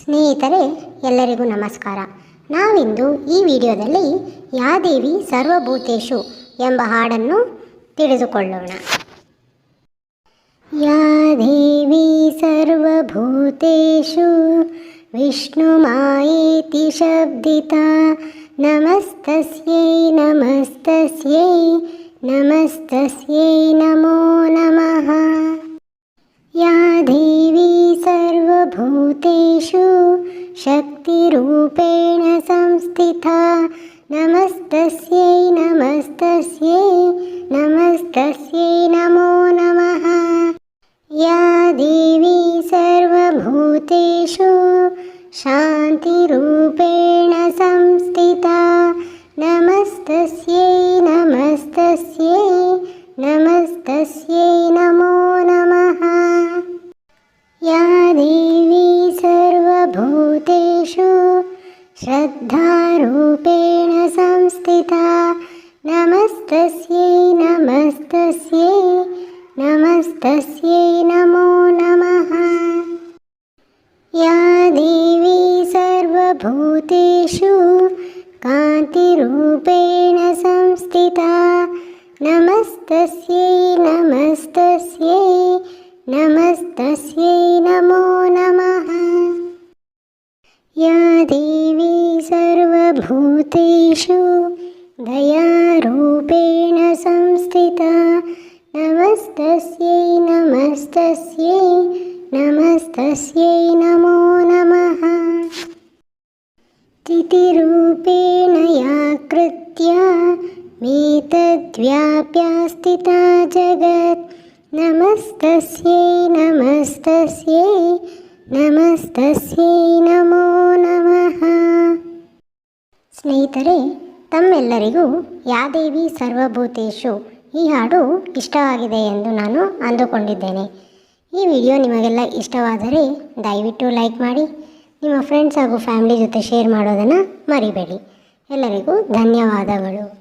ಸ್ನೇಹಿತರೆ, ಎಲ್ಲರಿಗೂ ನಮಸ್ಕಾರ. ನಾವಿಂದು ಈ ವಿಡಿಯೋದಲ್ಲಿ ಯಾ ದೇವಿ ಸರ್ವಭೂತೇಷು ಎಂಬ ಹಾಡನ್ನು ತಿಳಿದುಕೊಳ್ಳೋಣ. ಯಾ ದೇವಿ ಸರ್ವಭೂತೇಷು ವಿಷ್ಣುಮಾಯೇತಿ ಶಬ್ದಿತಾ ನಮಸ್ತಸ್ಯೈ ನಮಸ್ತಸ್ಯೈ ನಮಸ್ತಸ್ಯೈ ನಮೋ ನಮಃ. या देवी सर्वभूतेषु शक्तिरूपेण संस्थिता नमस्तस्यै नमस्तस्यै नमस्तस्यै नमो नमः. या देवी सर्वभूतेषु शान्तिरूपेण संस्थिता नमस्तस्यै नमस्तस्यै नमस्तस्यै नमो नमः. या देवी सर्वभूतेषु श्रद्धारूपेण संस्थिता नमस्तस्यै नमस्तस्यै नमस्तस्यै नमो नमः. या देवी सर्वभूतेषु कान्तिरूपेण संस्थिता नमस्तस्यै नमस्तस्यै नमस्तस्यै नमो नमः. या देवी सर्वभूतेषु दयारूपेण संस्थिता नमस्तस्यै नमस्तस्यै नमस्तस्यै नमो नमः. तिथिरूपेण या कृत्या मेतद्व्याप्या स्थिता जगत् नमस्तस्यै नमस्तस्यै नमस्तस्यै नमो नमः. ಸ್ನೇಹಿತರೆ, ತಮ್ಮೆಲ್ಲರಿಗೂ ಯಾ ದೇವಿ ಸರ್ವಭೂತೇಷು ಈ ಹಾಡು ಇಷ್ಟವಾಗಿದೆ ಎಂದು ನಾನು ಅಂದುಕೊಂಡಿದ್ದೇನೆ. ಈ ವಿಡಿಯೋ ನಿಮಗೆಲ್ಲ ಇಷ್ಟವಾದರೆ ದಯವಿಟ್ಟು ಲೈಕ್ ಮಾಡಿ, ನಿಮ್ಮ ಫ್ರೆಂಡ್ಸ್ ಹಾಗೂ ಫ್ಯಾಮಿಲಿ ಜೊತೆ ಶೇರ್ ಮಾಡೋದನ್ನು ಮರಿಬೇಡಿ. ಎಲ್ಲರಿಗೂ ಧನ್ಯವಾದಗಳು.